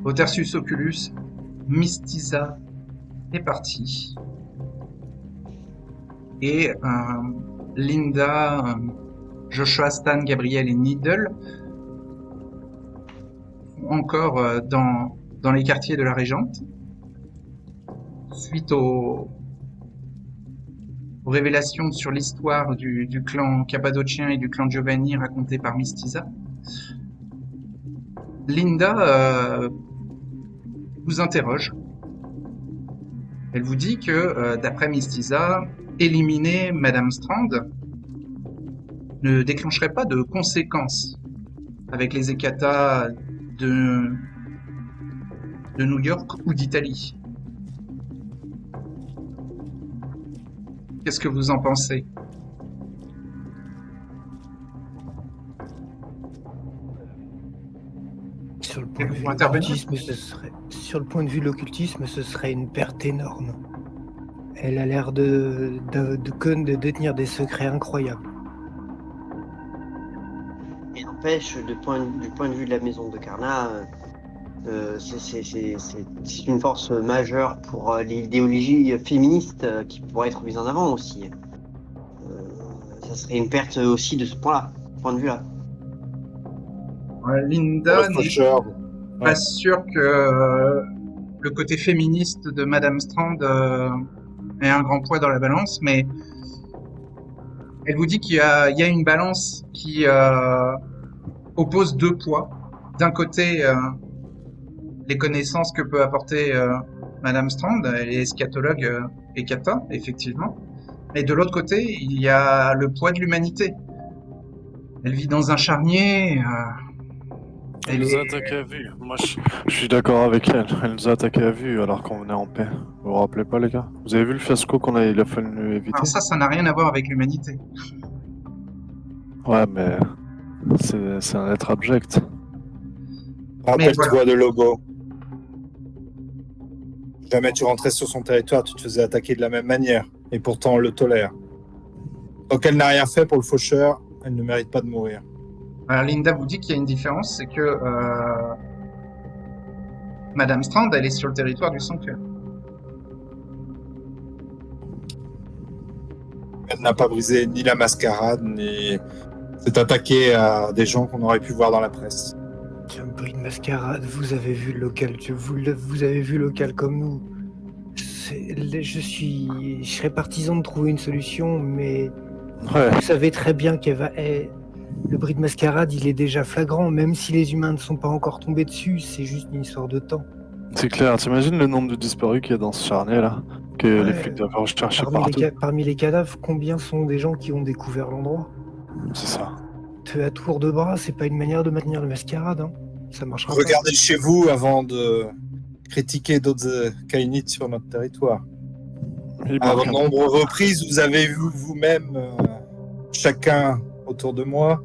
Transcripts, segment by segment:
Otersus Oculus, Mystisa est partie. Et Linda, Joshua, Stan, Gabriel et Needle encore dans les quartiers de la Régente. Suite aux révélations sur l'histoire du clan cappadocien et du clan Giovanni raconté par Mystisa, Linda vous interroge. Elle vous dit que, d'après Mystisa, éliminer Madame Strand ne déclencherait pas de conséquences avec les Ekata de New York ou d'Italie. Qu'est-ce que vous en pensez? Sur le point de vue Vous intervenir? l'occultisme, ce serait une perte énorme. Elle a l'air de détenir des secrets incroyables. Et n'empêche, du point de vue de la maison de Karna, c'est une force majeure pour l'idéologie féministe qui pourrait être mise en avant aussi. Ça serait une perte aussi de ce point de vue-là. Linda n'est pas sûre que le côté féministe de Madame Strand ait un grand poids dans la balance, mais elle vous dit qu'il y a une balance qui oppose deux poids. D'un côté, les connaissances que peut apporter Madame Strand, elle est eschatologue et kata, effectivement. Mais de l'autre côté, il y a le poids de l'humanité. Elle vit dans un charnier. Elle nous a attaqué à vue. Moi, je suis d'accord avec elle. Elle nous a attaqué à vue alors qu'on venait en paix. Vous vous rappelez pas, les gars? Vous avez vu le fiasco il a fallu éviter? Alors ça n'a rien à voir avec l'humanité. Ouais, mais c'est un être abject. Rappelle-toi voilà. de Lobo. Jamais tu rentrais sur son territoire, tu te faisais attaquer de la même manière. Et pourtant, on le tolère. Donc elle n'a rien fait pour le faucheur, elle ne mérite pas de mourir. Alors Linda vous dit qu'il y a une différence, c'est que Madame Strand, elle est sur le territoire du sanctuaire. Elle n'a pas brisé ni la mascarade, ni s'est attaquée à des gens qu'on aurait pu voir dans la presse. Un bruit de mascarade, vous avez vu le local, vous avez vu le local comme nous. Je serais partisan de trouver une solution, mais Ouais. vous savez très bien le bruit de mascarade, il est déjà flagrant, même si les humains ne sont pas encore tombés dessus, c'est juste une histoire de temps. C'est clair, t'imagines le nombre de disparus qu'il y a dans ce charnier là? Que les flics doivent rechercher partout. Parmi les cadavres, combien sont des gens qui ont découvert l'endroit? C'est ça. À tour de bras, c'est pas une manière de maintenir la mascarade, hein. Ça marchera Regardez chez vous avant de critiquer d'autres Kainites sur notre territoire. À de nombreuses reprises, vous avez vu vous-même, chacun autour de moi,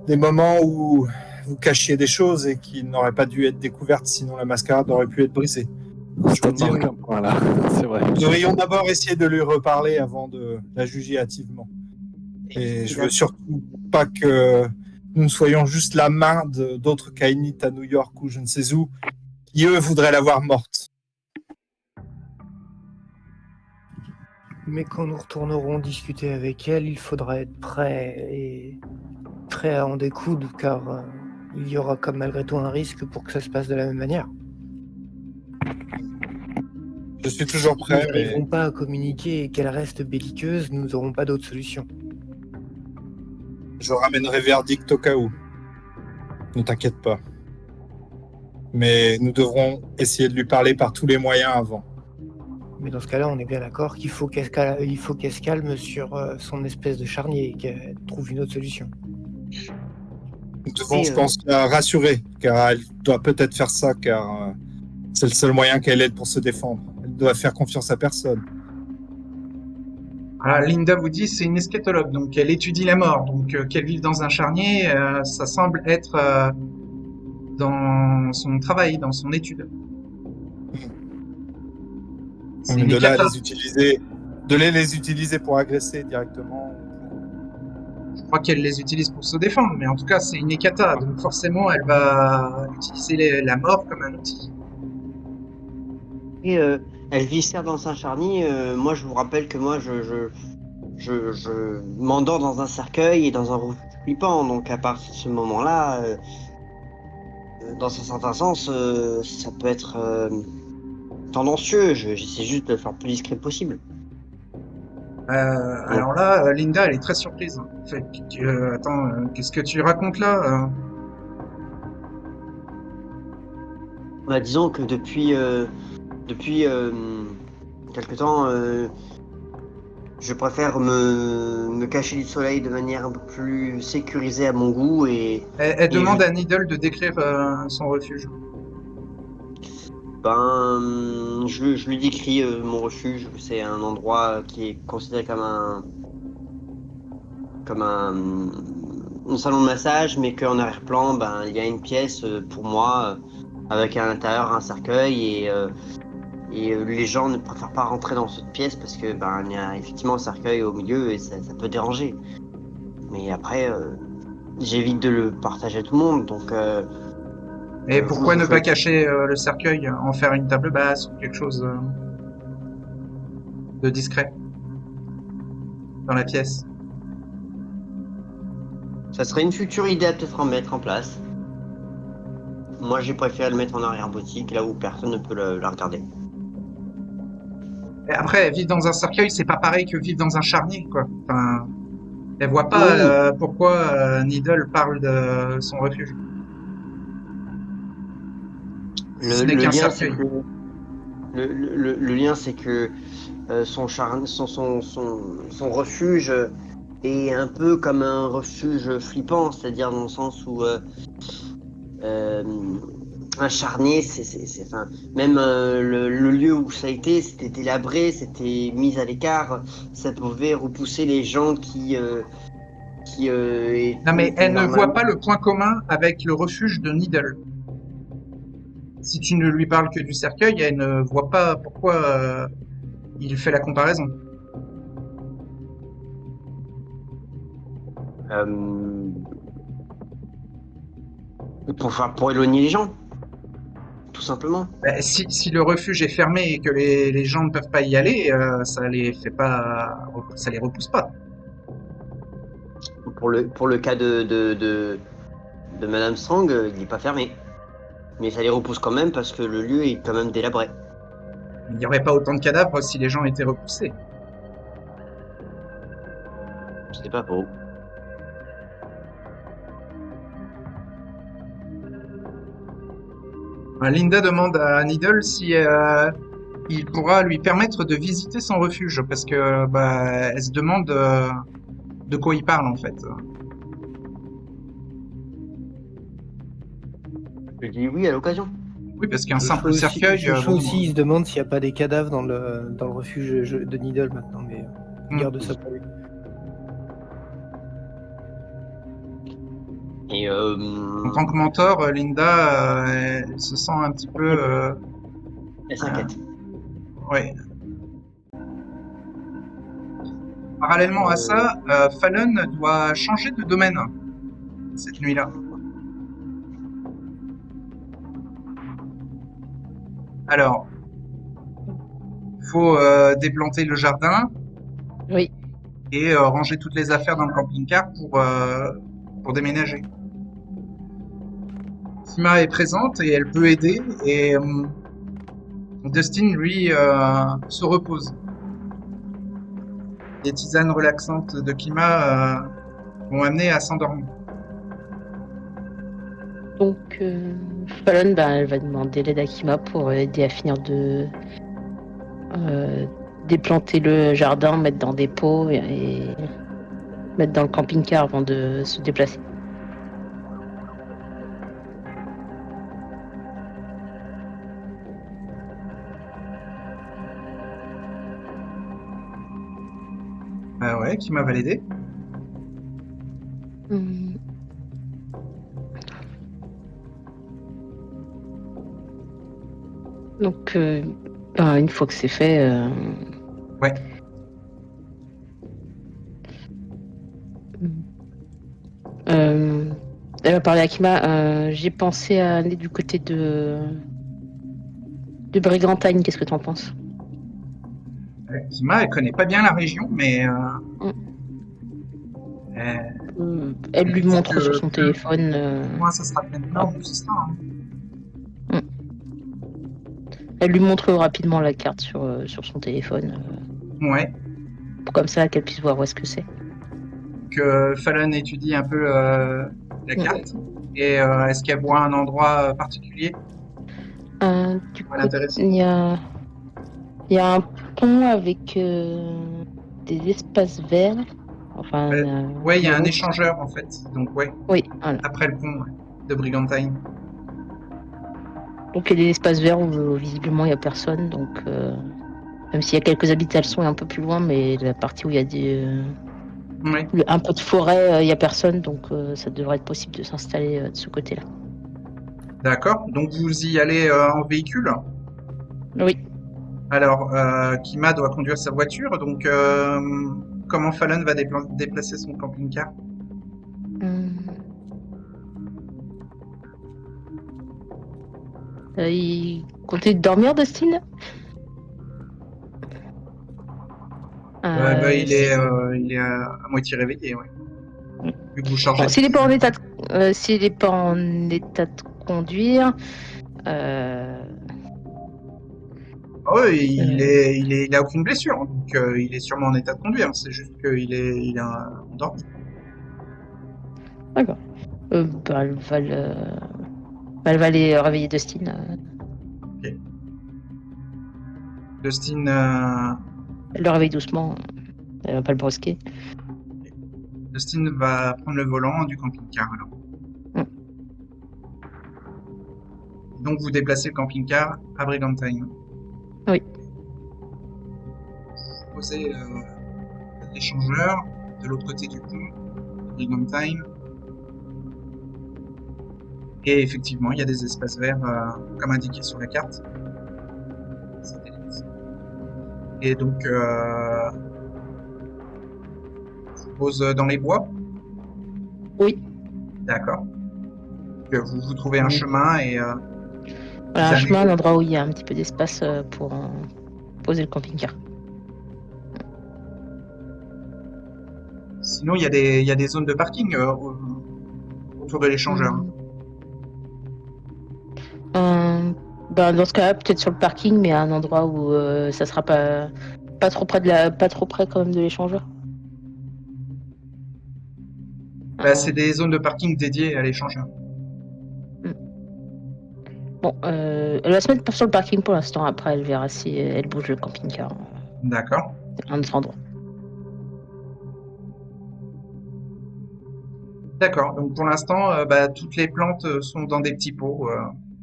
des moments où vous cachiez des choses et qui n'auraient pas dû être découvertes, sinon la mascarade aurait pu être brisée. Voilà, c'est vrai. Nous devrions d'abord essayer de lui reparler avant de la juger hâtivement. Et je veux surtout pas que nous soyons juste la main d'autres Kainites à New York ou je ne sais où, qui eux voudraient la voir morte. Mais quand nous retournerons discuter avec elle, il faudra être prêt à en découdre, car il y aura comme malgré tout un risque pour que ça se passe de la même manière. Je suis toujours prêt. Si nous n'arrivons pas à communiquer et qu'elle reste belliqueuse, nous n'aurons pas d'autre solution. Je ramènerai verdict au cas où. Ne t'inquiète pas. Mais nous devrons essayer de lui parler par tous les moyens avant. Mais dans ce cas-là, on est bien d'accord qu'il faut qu'elle se calme sur son espèce de charnier et qu'elle trouve une autre solution. Nous devons, je pense, la rassurer, car elle doit peut-être faire ça, car c'est le seul moyen qu'elle ait pour se défendre. Elle doit faire confiance à personne. Alors, Linda vous dit c'est une eschatologue, donc elle étudie la mort. Donc qu'elle vive dans un charnier, ça semble être dans son travail, dans son étude. De là les utiliser pour agresser directement. crois qu'elle les utilise pour se défendre, mais en tout cas, c'est une Ekata, donc forcément, elle va utiliser la mort comme un outil. Et elle viscère dans un charnier. Moi, je vous rappelle que moi, je m'endors dans un cercueil et dans un refuge flippant. Donc, à partir de ce moment-là, dans un certain sens, ça peut être tendancieux. J'essaie juste de le faire le plus discret possible. Alors là, Linda, elle est très surprise. Fait que, attends, qu'est-ce que tu racontes là? Bah, disons que depuis quelque temps, je préfère me cacher du soleil de manière un peu plus sécurisée à mon goût Elle et demande à Needle de décrire son refuge. je lui décris mon refuge. C'est un endroit qui est considéré comme un salon de massage, mais qu'en arrière-plan, il y a une pièce pour moi avec à l'intérieur un cercueil et les gens ne préfèrent pas rentrer dans cette pièce parce que il y a effectivement un cercueil au milieu et ça peut déranger. Mais après, j'évite de le partager à tout le monde, donc. Et pourquoi je ne fais- pas cacher le cercueil, en faire une table basse ou quelque chose de discret dans la pièce? Ça serait une future idée à peut-être en mettre en place. Moi, j'ai préféré le mettre en arrière-boutique, là où personne ne peut la regarder. Et après, vivre dans un cercueil, c'est pas pareil que vivre dans un charnier, quoi. Enfin, elle voit pas Oui. pourquoi Needle parle de son refuge. Ce n'est Le qu'un lien, c'est cercueil. que le lien, c'est que son refuge est un peu comme un refuge flippant, c'est-à-dire dans le sens où euh, un charnier, enfin, même le lieu où ça a été, c'était délabré, c'était mis à l'écart, ça pouvait repousser les gens qui Non, mais étaient elle ne voit normalement. pas le point commun avec le refuge de Needle. Si tu ne lui parles que du cercueil, elle ne voit pas pourquoi il fait la comparaison. euh, pour éloigner les gens, tout simplement. Bah, si le refuge est fermé et que les gens ne peuvent pas y aller, ça les fait pas, ça les repousse pas. Pour le cas de Madame Strong, il n'est pas fermé. Mais ça les repousse quand même parce que le lieu est quand même délabré. Il n'y aurait pas autant de cadavres si les gens étaient repoussés. C'est pas faux. Linda demande à Needle si il pourra lui permettre de visiter son refuge parce que elle se demande de quoi il parle en fait. Je dis oui à l'occasion. Oui, parce qu'un Le simple chat aussi, cercueil. le chat aussi, il se demande s'il n'y a pas des cadavres dans le refuge de Needle maintenant, mais il garde ça pour lui. Et En tant que mentor, Linda, elle se sent un petit peu. elle s'inquiète. Ouais. Parallèlement à ça, Fallon doit changer de domaine cette nuit-là. Alors, faut déplanter le jardin Oui. et ranger toutes les affaires dans le camping-car pour déménager. Sima est présente et elle peut aider et Dustin, lui, se repose. Les tisanes relaxantes de Kima vont amener à s'endormir. Donc, Fallon, elle va demander l'aide à Kima pour aider à finir de déplanter le jardin, mettre dans des pots et mettre dans le camping-car avant de se déplacer. Ouais, Kima va l'aider. Donc, une fois que c'est fait, Ouais. Elle va parler à Kima. J'ai pensé à aller du côté de Brigantine. Qu'est-ce que t'en penses? Kima, elle connaît pas bien la région, mais Elle lui dit montre que sur son téléphone. moi, ça sera plein nord, c'est ça. Hein. Elle lui montre rapidement la carte sur son téléphone. Ouais. Comme ça, qu'elle puisse voir où est-ce que c'est. Que Fallon étudie un peu la carte. Et est-ce qu'elle voit un endroit particulier Du coup, l'intéresse? il y a un pont avec des espaces verts. Enfin, ouais, il y a un échangeur en fait. Donc ouais. Oui, voilà. Après le pont de Brigantine. Donc il y a des espaces verts où visiblement il n'y a personne. Donc même s'il y a quelques habitations un peu plus loin, mais la partie où il y a un peu de forêt, il n'y a personne. Donc ça devrait être possible de s'installer de ce côté-là. D'accord. Donc vous y allez en véhicule? Oui. Alors, Kima doit conduire sa voiture. Donc comment Fallon va déplacer son camping-car? Il comptait dormir, Dustin? Il est à moitié réveillé, ouais. Vu que vous chargez. Bon, s'il n'est pas en état de conduire, il a aucune blessure, donc il est sûrement en état de conduire. C'est juste qu'il est endormi. D'accord. Elle va aller réveiller Dustin. Ok. Dustin. Elle le réveille doucement. Elle va pas le brusquer. Dustin va prendre le volant du camping-car alors. Donc vous déplacez le camping-car à Brigantine. Oui. Vous posez l'échangeur de l'autre côté du pont, Brigantine. Et effectivement, il y a des espaces verts comme indiqué sur la carte. Et donc, je pose dans les bois? Oui. D'accord. Vous trouvez un chemin et... voilà, un chemin, un endroit où il y a un petit peu d'espace pour poser le camping-car. Sinon, il y a des zones de parking autour de l'échangeur. Dans ce cas-là, peut-être sur le parking, mais à un endroit où ça sera pas trop près quand même de l'échangeur. C'est des zones de parking dédiées à l'échangeur. Bon, elle va se mettre sur le parking pour l'instant. Après, elle verra si elle bouge le camping-car. D'accord. À un autre endroit. D'accord. Donc pour l'instant, toutes les plantes sont dans des petits pots,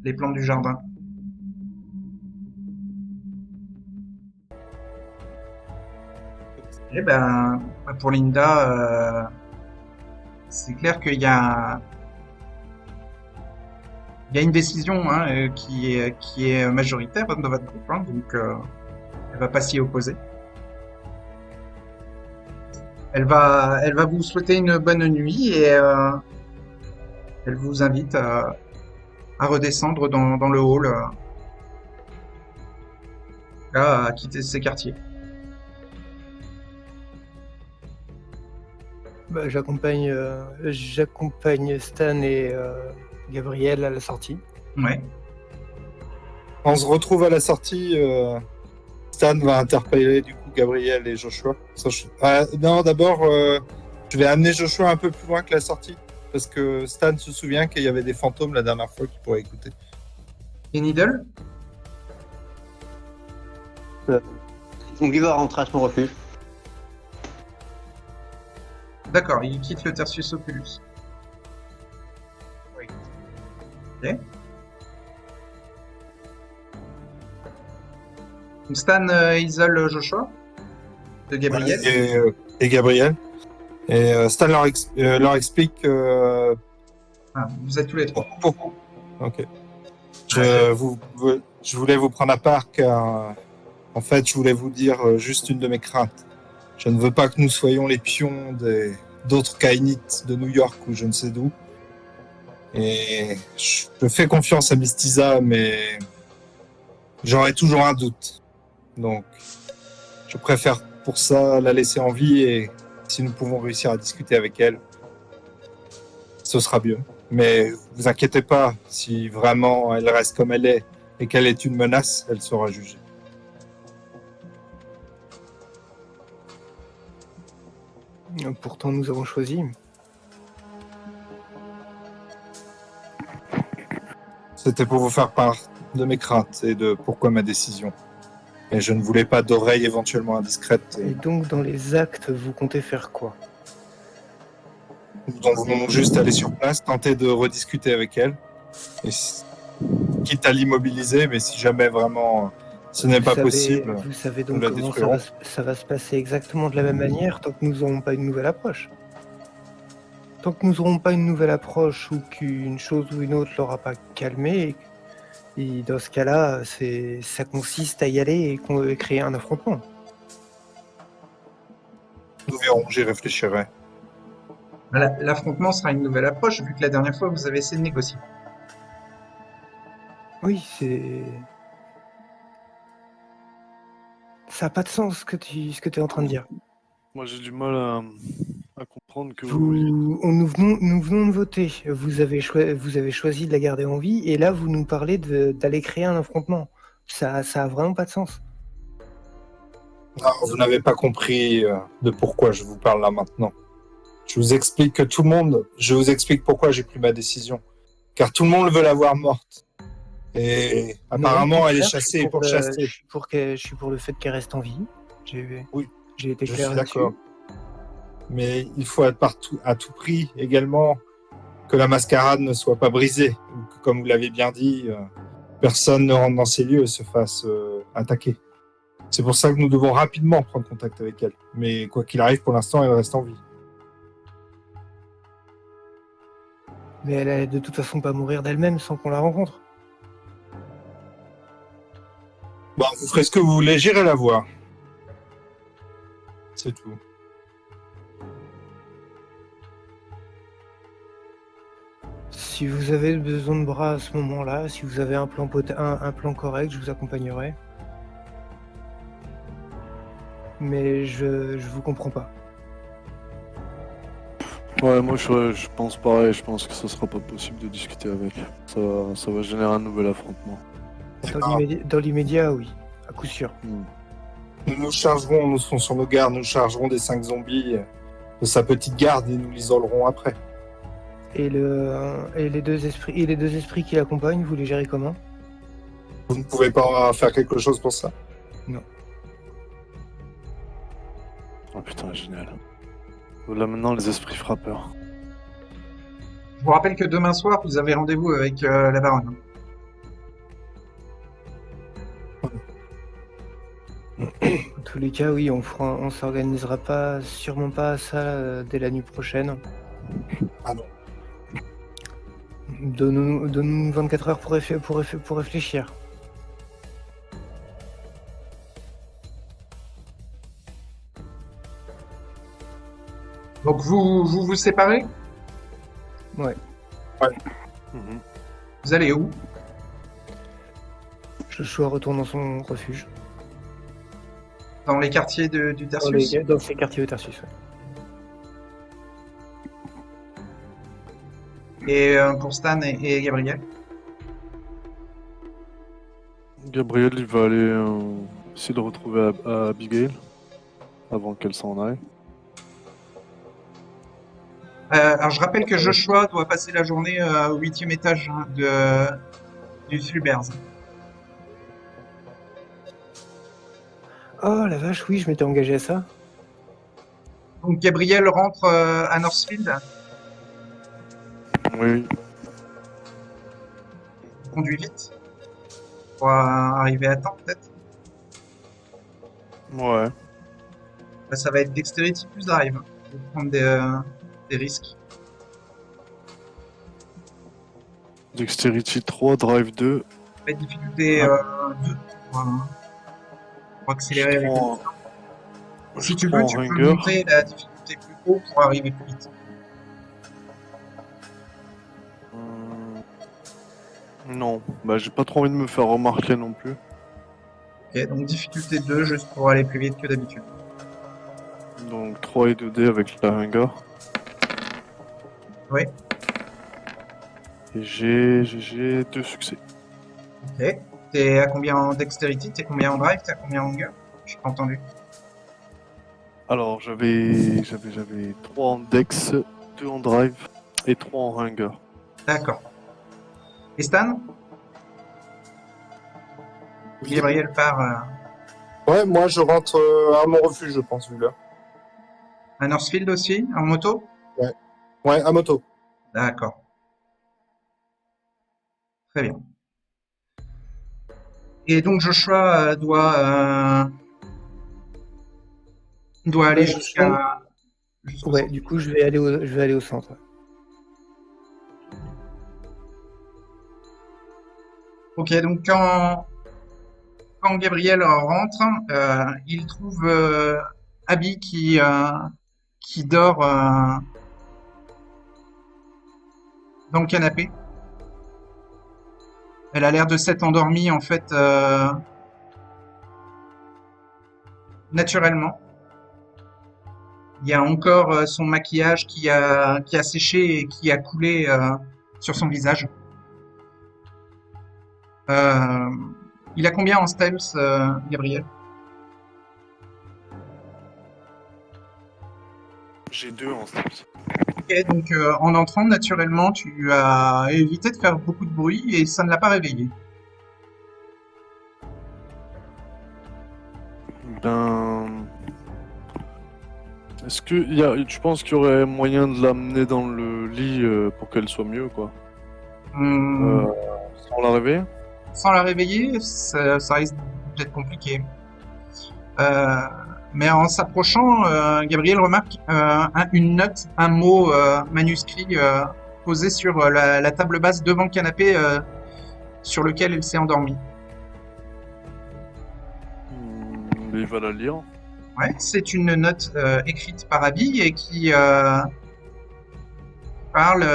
les plantes du jardin. Et pour Linda, c'est clair qu'il y a une décision qui est majoritaire dans votre groupe, hein, donc elle va pas s'y opposer. Elle va vous souhaiter une bonne nuit et elle vous invite à redescendre dans le hall, à quitter ces quartiers. J'accompagne Stan et Gabriel à la sortie. Ouais. On se retrouve à la sortie. Stan va interpeller du coup Gabriel et Joshua. Non, d'abord, je vais amener Joshua un peu plus loin que la sortie parce que Stan se souvient qu'il y avait des fantômes la dernière fois qu'il pourrait écouter. Et Needle? Lui va rentrer à son refuge. D'accord, il quitte le Tertius Oculus. Oui. Ok. Donc Stan isole Joshua de Gabriel. Et Gabriel. Et Stan leur explique. Vous êtes tous les trois. Ok. Je voulais vous prendre à part car en fait je voulais vous dire juste une de mes craintes. Je ne veux pas que nous soyons les pions d'autres Kainites de New York ou je ne sais d'où. Et je fais confiance à Mistisa, mais j'aurai toujours un doute. Donc, je préfère pour ça la laisser en vie et si nous pouvons réussir à discuter avec elle, ce sera mieux. Mais vous inquiétez pas, si vraiment elle reste comme elle est et qu'elle est une menace, elle sera jugée. Pourtant, nous avons choisi. C'était pour vous faire part de mes craintes et de pourquoi ma décision. Et je ne voulais pas d'oreilles éventuellement indiscrètes. Et donc, dans les actes, vous comptez faire quoi? Nous voulons juste aller sur place, tenter de rediscuter avec elle. Et quitte à l'immobiliser, mais si jamais vraiment ce n'est pas possible, vous savez donc nous la comment détruirons. ça va se passer exactement de la même manière tant que nous n'aurons pas une nouvelle approche. Tant que nous n'aurons pas une nouvelle approche ou qu'une chose ou une autre l'aura pas calmé, et dans ce cas-là, ça consiste à y aller et créer un affrontement. Nous verrons, j'y réfléchirai. L'affrontement sera une nouvelle approche, vu que la dernière fois, vous avez essayé de négocier. Oui, ça n'a pas de sens ce que tu es en train de dire. Moi, j'ai du mal à comprendre que nous venons de voter. Vous avez choisi de la garder en vie, et là, vous nous parlez d'aller créer un affrontement. Ça a vraiment pas de sens. Non, vous n'avez pas compris de pourquoi je vous parle là maintenant. Je vous explique pourquoi j'ai pris ma décision. Car tout le monde veut la voir morte. Et apparemment, elle est chassée et pourchassée. Je suis pour le fait qu'elle reste en vie. J'ai été clair suis là-dessus. d'accord. Mais il faut à tout prix également que la mascarade ne soit pas brisée. Ou que, comme vous l'avez bien dit, personne ne rentre dans ces lieux et se fasse attaquer. C'est pour ça que nous devons rapidement prendre contact avec elle. Mais quoi qu'il arrive, pour l'instant, elle reste en vie. Mais elle allait de toute façon pas mourir d'elle-même sans qu'on la rencontre. Bon, vous ferez ce que vous voulez, j'irai la voir. C'est tout. Si vous avez besoin de bras à ce moment-là, si vous avez un plan correct, je vous accompagnerai. Mais je vous comprends pas. Ouais, moi je pense pareil, je pense que ce sera pas possible de discuter avec. Ça va générer un nouvel affrontement. Dans l'immédiat, oui, à coup sûr. Nous chargerons, nous serons sur nos gardes, nous chargerons des 5 zombies de sa petite garde et nous l'isolerons après. Et les deux esprits qui l'accompagnent, vous les gérez comment? Vous ne pouvez pas faire quelque chose pour ça? Non. Oh putain, génial. Là maintenant, les esprits frappeurs. Je vous rappelle que demain soir, vous avez rendez-vous avec la baronne. En tous les cas, oui, on s'organisera sûrement pas à ça dès la nuit prochaine. Ah non. Donne-nous 24 heures pour réfléchir. Donc vous séparez? Ouais. Vous allez où? Joshua retourne dans son refuge. Dans les quartiers du Tertius? Dans ces quartiers de Tertius, ouais. Et pour Stan et Gabriel? Gabriel, il va aller essayer de retrouver Abigail avant qu'elle s'en aille. Alors je rappelle que Joshua doit passer la journée au 8e étage du Flubers. Oh la vache, oui, je m'étais engagé à ça. Donc Gabriel rentre à Northfield. Oui. Conduit vite pour arriver à temps peut-être. Ouais. Là, ça va être Dexterity plus Drive. Pour prendre des risques. Dexterity 3, Drive 2. Ça va être difficulté 2 pour accélérer avec le Si tu veux, tu peux monter la difficulté plus haut pour arriver plus vite. Non, bah j'ai pas trop envie de me faire remarquer non plus. Ok, donc difficulté 2, juste pour aller plus vite que d'habitude. Donc 3 et 2D avec la Hunger. Oui. Et j'ai 2 succès. Ok. T'es à combien en dextérité? T'es combien en drive? T'es à combien en hunger? J'ai pas entendu. Alors j'avais 3 en Dex, 2 en Drive et 3 en Hunger. D'accord. Et Stan? Oui. Gabriel part Ouais, moi je rentre à mon refuge, je pense, vu là. à Northfield aussi, en moto? Ouais, à moto. D'accord. Très bien. Et donc Joshua doit aller Ouais, de toute façon, jusqu'au ouais, centre. du coup, je vais aller au centre. Ok, donc quand Gabriel rentre, il trouve Abby qui dort dans le canapé. Elle a l'air de s'être endormie en fait naturellement. Il y a encore son maquillage qui a séché et qui a coulé sur son visage. Euh, il a combien en stealth, Gabriel? J'ai 2 en stealth. Ok, donc en entrant naturellement, tu as évité de faire beaucoup de bruit et ça ne l'a pas réveillé. Ben... Est-ce que tu penses qu'il y aurait moyen de l'amener dans le lit pour qu'elle soit mieux, quoi Hum, Sans la réveiller? Sans la réveiller, ça risque d'être compliqué. Euh, mais en s'approchant, Gabriel remarque une note, un mot manuscrit posé sur la table basse devant le canapé sur lequel elle s'est endormie. Il va la lire. Ouais, c'est une note écrite par Abby et qui parle,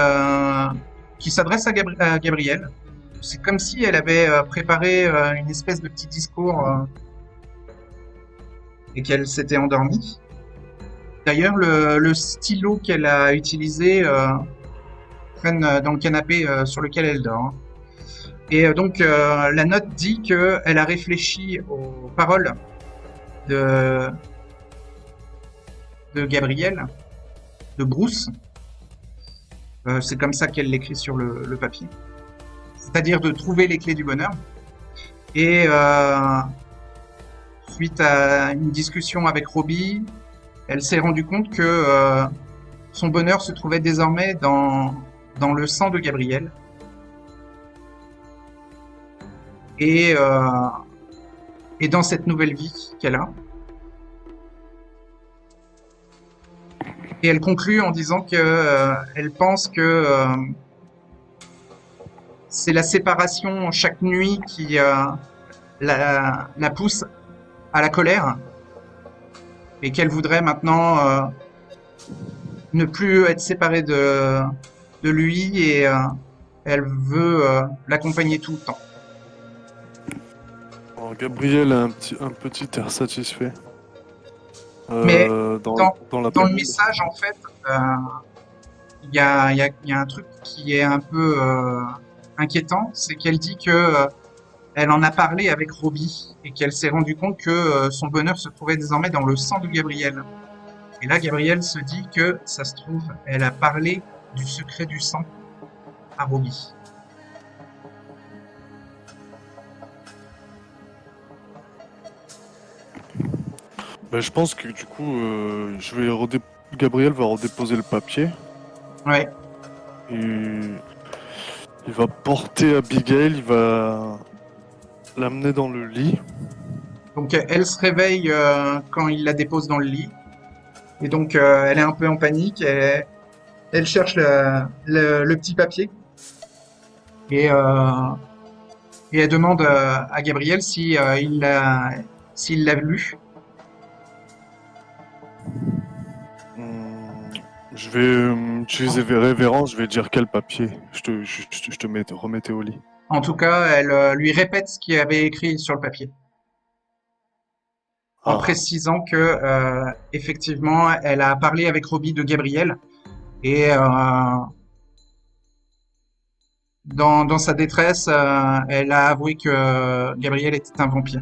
qui s'adresse à Gabriel. C'est comme si elle avait préparé une espèce de petit discours et qu'elle s'était endormie. D'ailleurs, le stylo qu'elle a utilisé traîne dans le canapé sur lequel elle dort. Et donc, la note dit qu'elle a réfléchi aux paroles de, de Gabriel, de Bruce. C'est comme ça qu'elle l'écrit sur le papier. C'est-à-dire de trouver les clés du bonheur. Et suite à une discussion avec Robbie, elle s'est rendue compte que son bonheur se trouvait désormais dans le sang de Gabriel. Et dans cette nouvelle vie qu'elle a. Et elle conclut en disant que elle pense que c'est la séparation chaque nuit qui la pousse à la colère et qu'elle voudrait maintenant ne plus être séparée de lui et elle veut l'accompagner tout le temps. Alors, Gabriel a un petit air satisfait. Mais dans la dans le pénombre. message, en fait, il y a un truc qui est un peu inquiétant, c'est qu'elle dit que elle en a parlé avec Robbie et qu'elle s'est rendue compte que son bonheur se trouvait désormais dans le sang de Gabriel. Et là, Gabriel se dit que ça se trouve, elle a parlé du secret du sang à Robbie. Ben, je pense que du coup, Gabriel va redéposer le papier. Ouais. Et il va porter Abigail, il va l'amener dans le lit. Donc elle se réveille quand il la dépose dans le lit. Et donc elle est un peu en panique. Elle cherche le petit papier. Et, et elle demande à Gabriel si, s'il l'a lu. Je vais utiliser révérence, je vais dire quel papier. Je te remettais au lit. En tout cas, elle lui répète ce qu'il avait écrit sur le papier, en précisant que effectivement, elle a parlé avec Robbie de Gabriel et dans sa détresse, elle a avoué que Gabriel était un vampire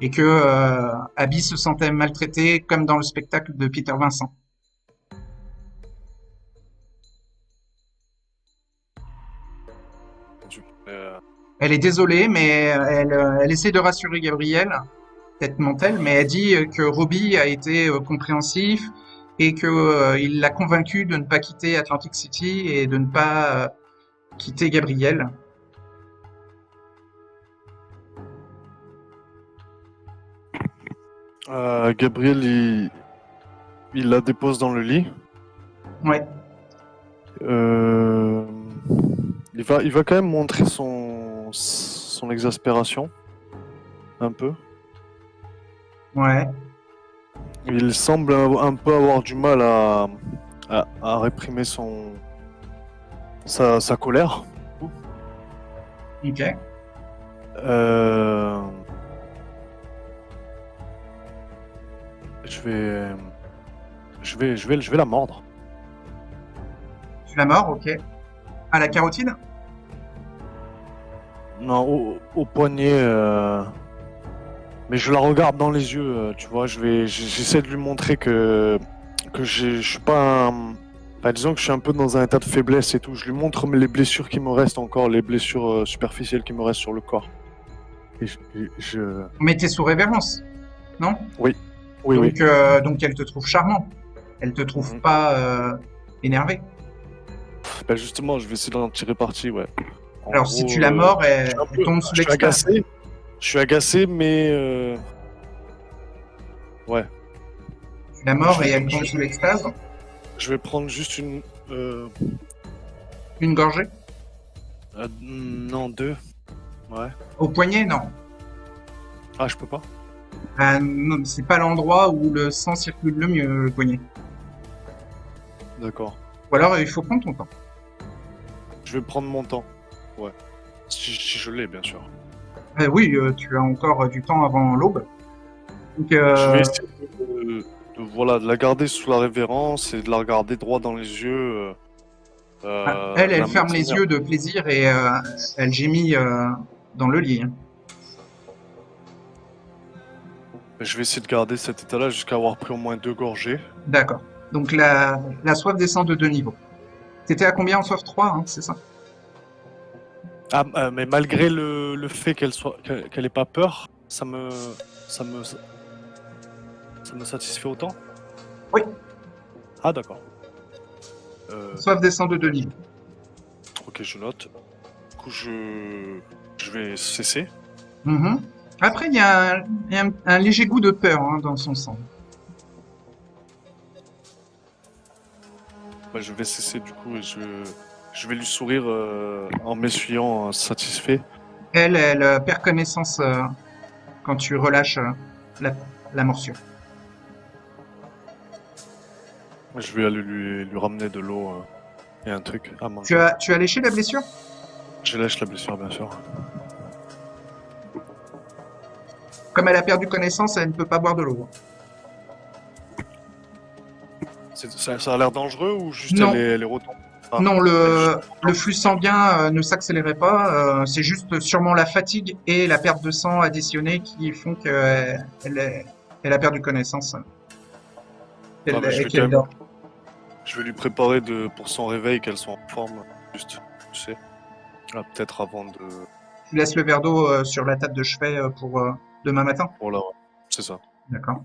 et que Abby se sentait maltraitée comme dans le spectacle de Peter Vincent. Elle est désolée, mais elle essaie de rassurer Gabriel, peut-être ment-elle, mais elle dit que Robbie a été compréhensif et que il l'a convaincu de ne pas quitter Atlantic City et de ne pas quitter Gabriel. Gabriel, il la dépose dans le lit. Ouais. Il va quand même montrer son exaspération, un peu. Ouais. Il semble un peu avoir du mal à réprimer sa colère. Ok. Je vais la mordre. Tu la mords, ok. À la carotide? Non, au poignet. Mais je la regarde dans les yeux, tu vois. J'essaie de lui montrer que je suis pas un... Enfin, disons que je suis un peu dans un état de faiblesse et tout. Je lui montre les blessures qui me restent encore, les blessures superficielles qui me restent sur le corps. Et Mais t'es sous révérence, non? Oui. Donc elle te trouve charmant. Elle te trouve pas énervé. Ben justement, je vais essayer d'en tirer parti, ouais. Alors si tu la mords, elle tombe sous l'extase. Je suis agacé, mais ouais. Tu la mords et elle tombe sous l'extase. Je vais prendre juste une gorgée? Non, 2. Ouais. Au poignet, non. Ah, je peux pas? Non, c'est pas l'endroit où le sang circule le mieux, le poignet. D'accord. Ou alors il faut prendre ton temps. Je vais prendre mon temps. Ouais. Si je l'ai, bien sûr. Oui, tu as encore du temps avant l'aube. Donc, je vais essayer de la garder sous la révérence et de la regarder droit dans les yeux. Elle ferme les yeux de plaisir et elle gémit dans le lit. Je vais essayer de garder cet état-là jusqu'à avoir pris au moins 2 gorgées. D'accord. Donc la soif descend de 2 niveaux. T'étais à combien en soif? 3, hein, c'est ça? Ah, mais malgré le fait qu'elle ait pas peur, ça me satisfait autant? Oui. Ah, d'accord. Soif descend de 2 niveaux. Ok, je note. Du coup, je vais cesser. Après, il y a un léger goût de peur dans son sang. Ouais, je vais cesser du coup et je vais lui sourire en m'essuyant satisfait. Elle perd connaissance quand tu relâches la morsure. Je vais aller lui ramener de l'eau et un truc à manger. Tu as léché la blessure? Je lèche la blessure, bien sûr. Comme elle a perdu connaissance, elle ne peut pas boire de l'eau. Ça a l'air dangereux ou juste Non. elle est retombée? Ah. Non, le flux sanguin ne s'accélérait pas. C'est juste sûrement la fatigue et la perte de sang additionnée qui font qu'elle a perdu connaissance. Je vais lui préparer pour son réveil, qu'elle soit en forme, juste, tu sais. Là, peut-être avant de... Tu laisses le verre d'eau sur la table de chevet pour demain matin? Voilà, c'est ça. D'accord.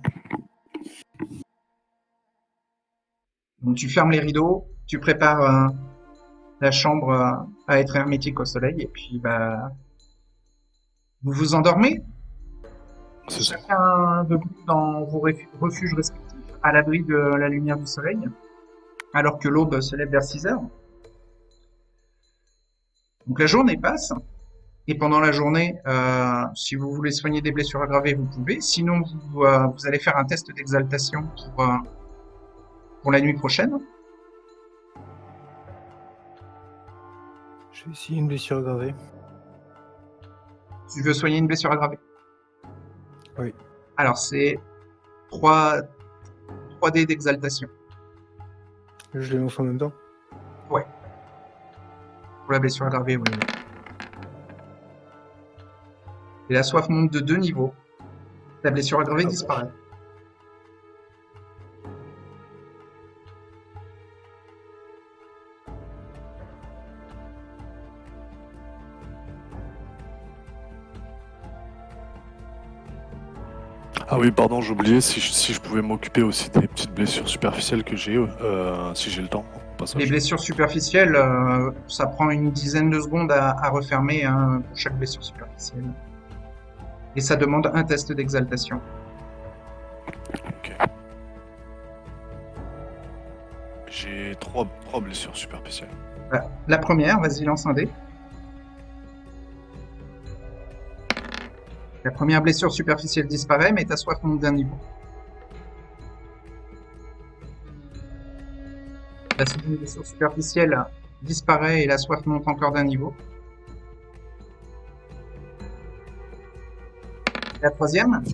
Donc tu fermes les rideaux, tu prépares la chambre à être hermétique au soleil et puis vous vous endormez. C'est ça. Chacun debout dans vos refuges respectifs à l'abri de la lumière du soleil alors que l'aube se lève vers 6 heures. Donc la journée passe et pendant la journée, si vous voulez soigner des blessures aggravées, vous pouvez. Sinon, vous allez faire un test d'exaltation pour la nuit prochaine. Je vais essayer une blessure aggravée. Tu veux soigner une blessure aggravée? Oui. Alors, c'est 3D d'exaltation. Je les lance en même temps? Ouais. Pour la blessure aggravée, oui. Et la soif monte de 2 niveaux. La blessure aggravée disparaît. Ah oui, pardon, j'oubliais si je pouvais m'occuper aussi des petites blessures superficielles que j'ai, si j'ai le temps. Au passage. Les blessures superficielles, ça prend une dizaine de secondes à refermer hein, pour chaque blessure superficielle. Et ça demande un test d'exaltation. Ok. J'ai 3 blessures superficielles. La première, vas-y, lance un dé. La première blessure superficielle disparaît, mais ta soif monte d'un niveau. La seconde blessure superficielle disparaît et la soif monte encore d'un niveau. La troisième,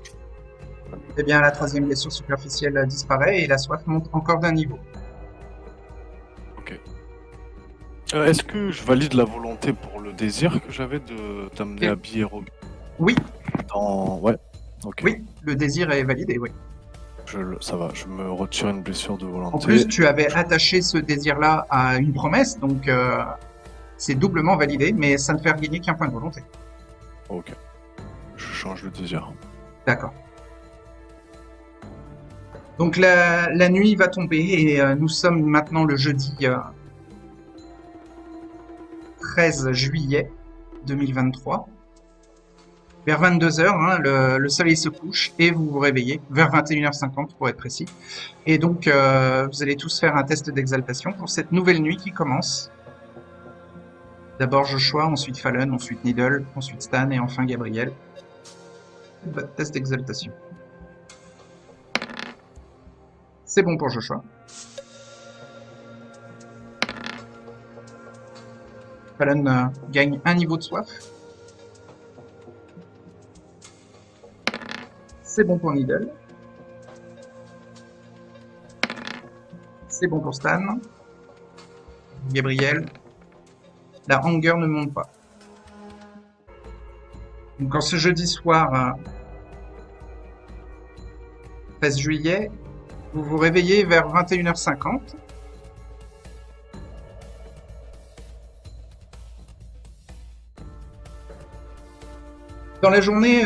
eh bien la troisième blessure superficielle disparaît et la soif monte encore d'un niveau. Ok. Est-ce que je valide la volonté pour le désir que j'avais de t'amener à Biero? Oui. Ouais. Ok. Oui, le désir est validé, oui. Ça va, je me retire une blessure de volonté. En plus, tu avais attaché ce désir-là à une promesse, donc c'est doublement validé, mais ça ne fait gagner qu'un point de volonté. Ok. Je change le désir. D'accord. Donc la nuit va tomber et nous sommes maintenant le jeudi 13 juillet 2023. Vers 22h, hein, le soleil se couche et vous vous réveillez, vers 21h50 pour être précis. Et donc, vous allez tous faire un test d'exaltation pour cette nouvelle nuit qui commence. D'abord Joshua, ensuite Fallon, ensuite Needle, ensuite Stan et enfin Gabriel. Votre test d'exaltation. C'est bon pour Joshua. Fallon gagne un niveau de soif. C'est bon pour Needle. C'est bon pour Stan. Gabriel. La hunger ne monte pas. Donc en ce jeudi soir, 13 juillet, vous vous réveillez vers 21h50. Dans la journée,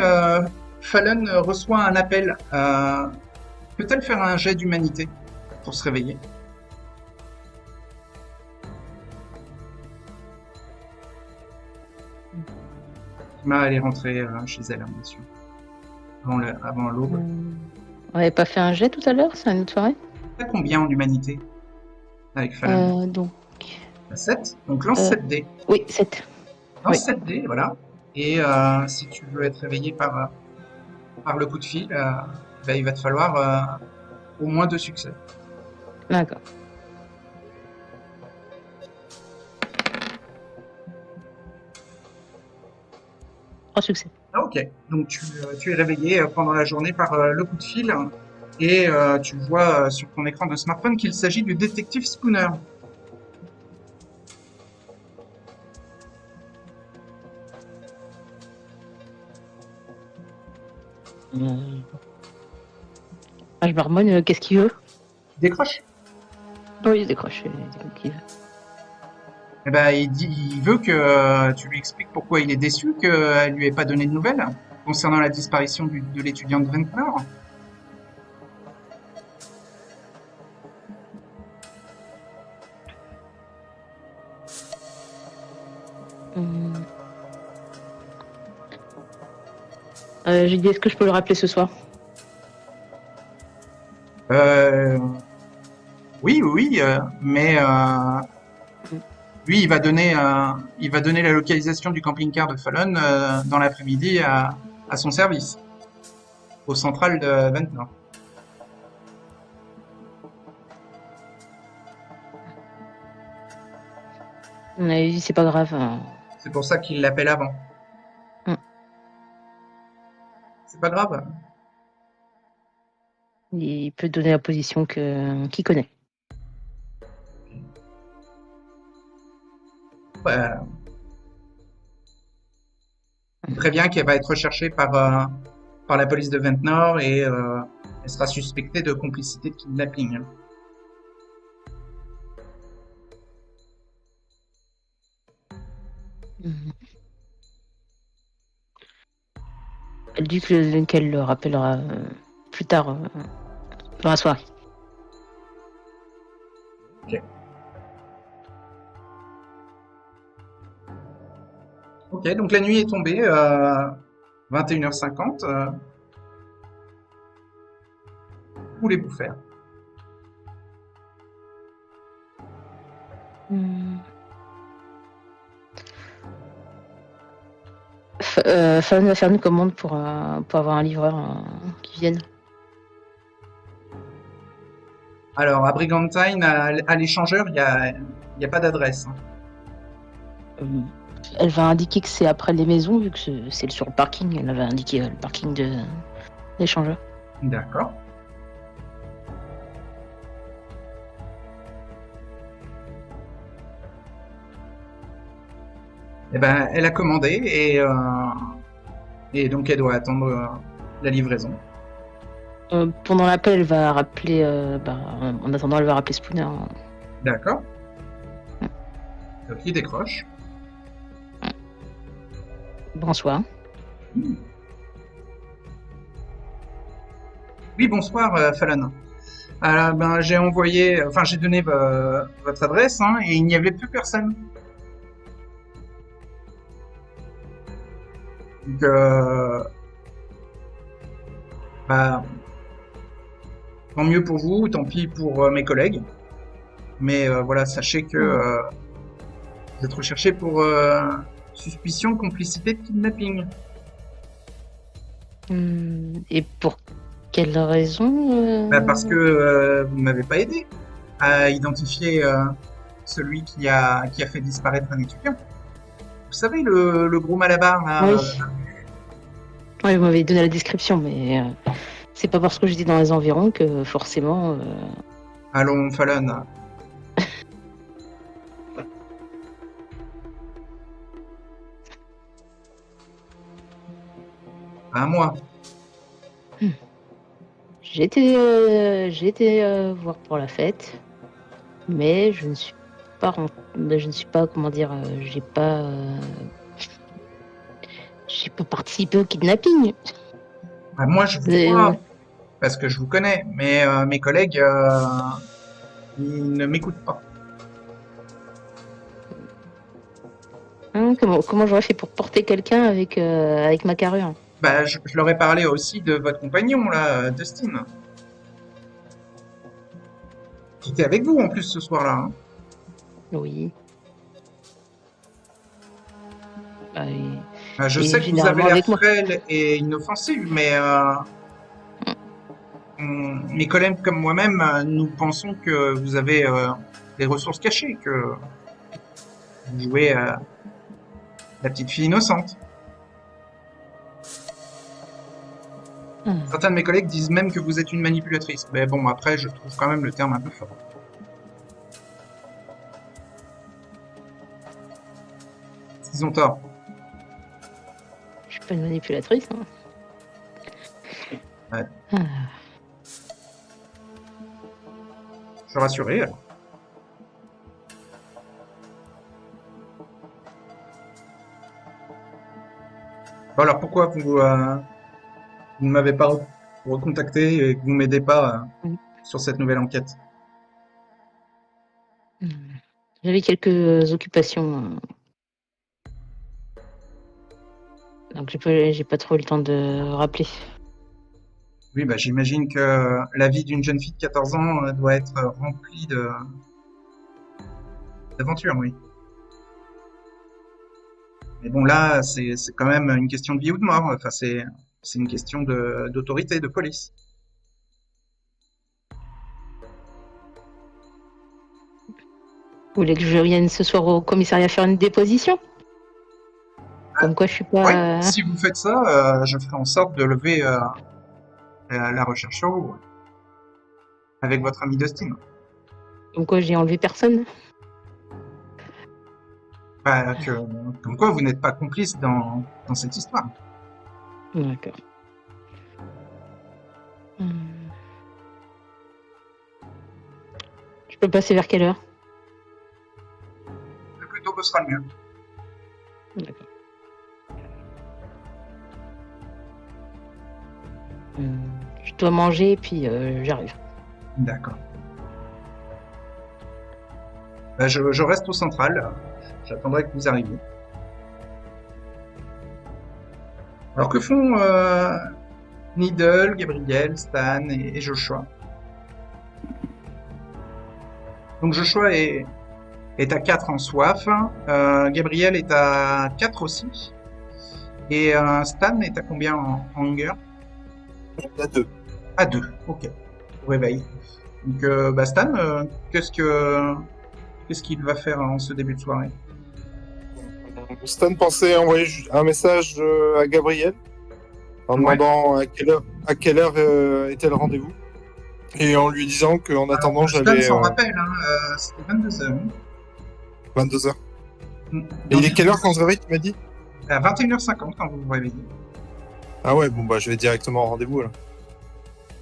Fallon reçoit un appel. Peut-elle faire un jet d'humanité pour se réveiller? Elle est rentrée chez elle, bien sûr. Avant l'aube. On n'avait pas fait un jet tout à l'heure, c'est une autre soirée? T'as combien en humanité avec Fallon? Donc... 7. Donc lance 7 dés. Oui, 7. Lance Oui. 7 dés, voilà. Et si tu veux être réveillé par le coup de fil, il va te falloir au moins 2 succès. D'accord. Trois succès. Ah, ok, donc tu es réveillé pendant la journée par le coup de fil et tu vois sur ton écran de smartphone qu'il s'agit du détective Spooner. Je marmonne, qu'est-ce qu'il veut? Décroche. Oui, il décroche. Eh ben, il veut que tu lui expliques pourquoi il est déçu qu'elle lui ait pas donné de nouvelles concernant la disparition de l'étudiant de Ventnor. J'ai dit, est-ce que je peux le rappeler ce soir? Oui, mais lui, il va donner la localisation du camping-car de Fallon dans l'après-midi à son service, au central de Ventnor. On avait dit c'est pas grave. C'est pour ça qu'il l'appelle avant. C'est pas grave. Il peut donner la position qu'il connaît. Il prévient qu'elle va être recherchée par la police de Ventnor et elle sera suspectée de complicité de kidnapping. Elle dit qu'elle le rappellera plus tard dans la soirée. Ok, donc la nuit est tombée, 21h50. Que voulez-vous faire? Fallon va faire une commande pour avoir un livreur qui vienne. Alors, à Brigantine, à l'échangeur, il y a pas d'adresse. Elle va indiquer que c'est après les maisons, vu que c'est sur le parking. Elle va indiquer le parking de l'échangeur. D'accord. Eh ben, elle a commandé et donc elle doit attendre la livraison. Pendant l'appel, elle va rappeler. En attendant, elle va rappeler Spooner. D'accord. Donc il décroche. Bonsoir. Oui, bonsoir, Fallon. J'ai envoyé, enfin j'ai donné votre adresse et il n'y avait plus personne. Donc, tant mieux pour vous, tant pis pour mes collègues. Mais voilà, sachez que vous êtes recherché pour suspicion de complicité de kidnapping. Et pour quelle raison Parce que vous ne m'avez pas aidé à identifier celui qui a fait disparaître un étudiant. Vous savez, le gros malabar là. Oui. Oui, vous m'avez donné la description, mais c'est pas parce que j'étais dans les environs que forcément. Allons, Fallon. À moi. J'ai été voir pour la fête, mais je ne suis pas, comment dire, j'ai pas participé au kidnapping. Moi, je vous crois, parce que je vous connais, mais mes collègues, ils ne m'écoutent pas. Comment j'aurais fait pour porter quelqu'un avec ma carrure? Je leur ai parlé aussi de votre compagnon, là, Dustin. Qui était avec vous, en plus, ce soir-là. Oui. Je sais que vous avez l'air frêle et inoffensive, mais mes collègues comme moi-même, nous pensons que vous avez des ressources cachées, que vous jouez la petite fille innocente. Certains de mes collègues disent même que vous êtes une manipulatrice. Mais bon, après, je trouve quand même le terme un peu fort. Ils ont tort. Je suis pas une manipulatrice. Ouais. Je suis rassuré, alors. Bon, alors pourquoi vous ne m'avez pas recontacté et que vous m'aidez pas sur cette nouvelle enquête? J'avais quelques occupations. Donc j'ai pas trop eu le temps de rappeler. Oui, j'imagine que la vie d'une jeune fille de 14 ans doit être remplie d'aventures, oui. Mais bon, là, c'est quand même une question de vie ou de mort. Enfin, c'est une question d'autorité, de police. voulez que je vienne ce soir au commissariat faire une déposition? Comme quoi je suis pas... Ouais, si vous faites ça, je ferai en sorte de lever la recherche sur vous. Avec votre ami Dustin. Comme quoi j'ai enlevé personne? Comme quoi vous n'êtes pas complice dans cette histoire. D'accord. Je peux passer vers quelle heure? Le plus tôt ce sera le mieux. D'accord. Je dois manger et puis j'arrive. D'accord. Je reste au central. J'attendrai que vous arriviez. Alors que font Needle, Gabriel, Stan et Joshua? Donc Joshua est à 4 en soif. Gabriel est à 4 aussi. Et Stan est à combien en hunger? À 2. À 2, ok. Au réveil. Donc Stan, qu'est-ce qu'il va faire en ce début de soirée? Stan pensait envoyer un message à Gabriel en demandant à quelle heure était le rendez-vous et en lui disant qu'en attendant j'allais... Stan s'en rappelle, c'était 22h. 22h. Et il est quelle heure quand on se réveille, tu m'as dit? À 21h50 quand vous vous réveillez. Ah ouais, bon bah je vais directement au rendez-vous là.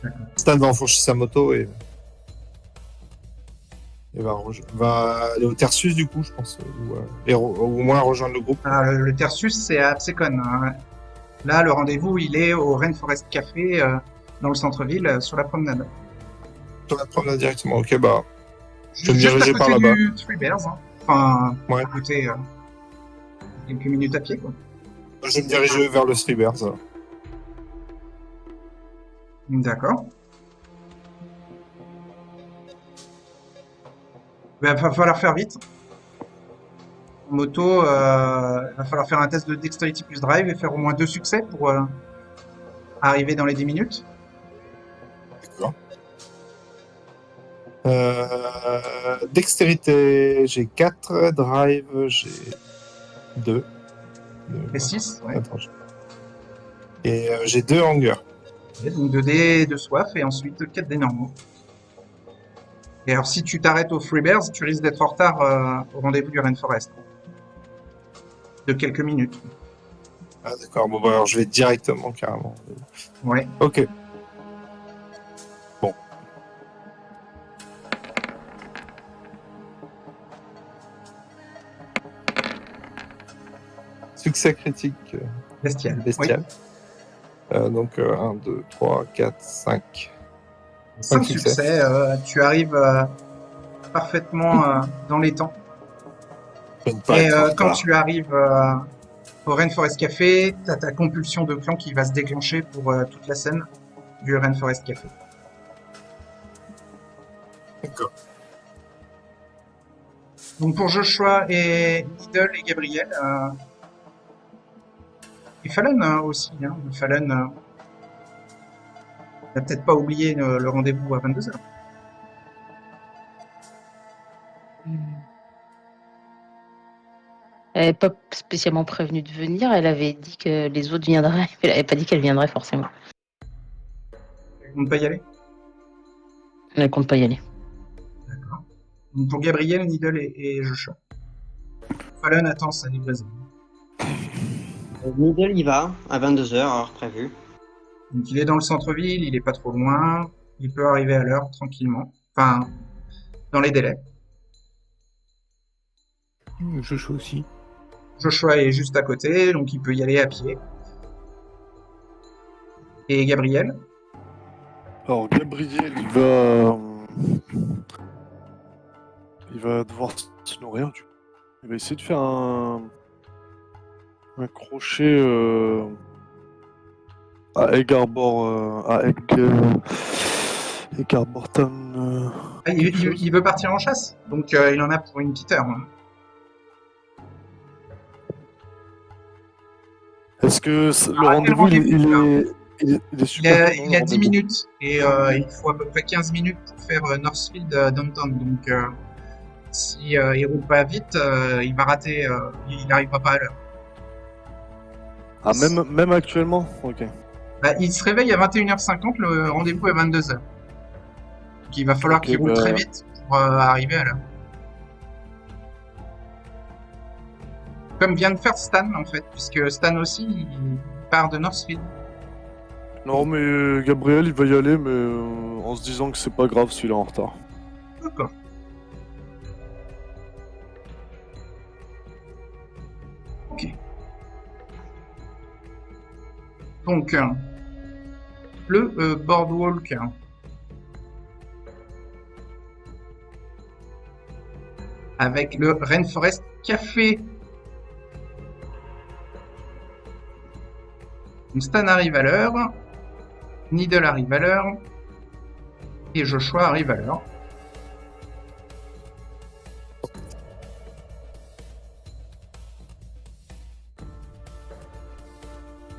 D'accord. Stan va enfourcher sa moto et va aller au Tertius du coup, je pense, ou au moins rejoindre le groupe. Le Tertius, c'est à Absecon. Là, le rendez-vous, il est au Rainforest Café, dans le centre-ville, sur la promenade. Sur la promenade directement, ok, bah je vais me diriger par là-bas. Du Three Bears, hein. Enfin, ouais. À côté, quelques minutes à pied, quoi. Je vais me diriger vers le Three Bears. D'accord. Il va falloir faire vite. En moto, il va falloir faire un test de Dexterity plus Drive et faire au moins 2 succès pour arriver dans les 10 minutes. D'accord. Dextérité, j'ai 4. Drive, j'ai 2. Et 6, ouais. Attends, et j'ai 2 hunger. Okay, donc 2 dés de soif et ensuite 4 dés normaux. Et alors, si tu t'arrêtes au Free Bears, tu risques d'être en retard au rendez-vous du Rainforest. De quelques minutes. Ah d'accord, bon bah alors je vais directement carrément. Ouais. Ok. Bon. Succès critique. Bestial. Bestial. Oui. Donc 1, 2, 3, 4, 5. 5 succès. Tu arrives parfaitement dans les temps. Et quand tu arrives au Rainforest Café, tu as ta compulsion de clan qui va se déclencher pour toute la scène du Rainforest Café. D'accord. Donc pour Joshua et Needle et Gabriel, et Fallon aussi, hein. Fallon n'a peut-être pas oublié le rendez-vous à 22h. Elle n'avait pas spécialement prévenu de venir, elle avait dit que les autres viendraient, elle n'avait pas dit qu'elle viendrait forcément. Elle compte pas y aller? Elle compte pas y aller. D'accord. Donc pour Gabriel, Needle et Joshua. Fallon attend sa livraison. Needle y va, à 22h, heure prévue. Donc il est dans le centre-ville, il est pas trop loin, il peut arriver à l'heure tranquillement. Enfin, dans les délais. Joshua aussi. Joshua est juste à côté, donc il peut y aller à pied. Et Gabriel? Alors Gabriel, il va devoir se nourrir du coup. Il va essayer de faire un crochet à Egarbor Town. Il veut partir en chasse, donc il en a pour une petite heure. Hein. Est-ce que le rendez-vous, il est super Il a 10 minutes et il faut à peu près 15 minutes pour faire Northfield Downtown. Donc Si il roule pas vite, il va rater, il n'arrivera pas à l'heure. Ah, même actuellement? Ok. Bah, il se réveille à 21h50, le rendez-vous est 22h. Donc il va falloir Ok, qu'il roule très vite pour arriver à l'heure. Comme vient de faire Stan en fait, puisque Stan aussi il part de Northfield. Non, mais Gabriel, il va y aller, mais en se disant que c'est pas grave s'il est en retard. D'accord. Ok. Donc, le boardwalk. Avec le Rainforest Café. Donc Stan arrive à l'heure. Needle arrive à l'heure. Et Joshua arrive à l'heure.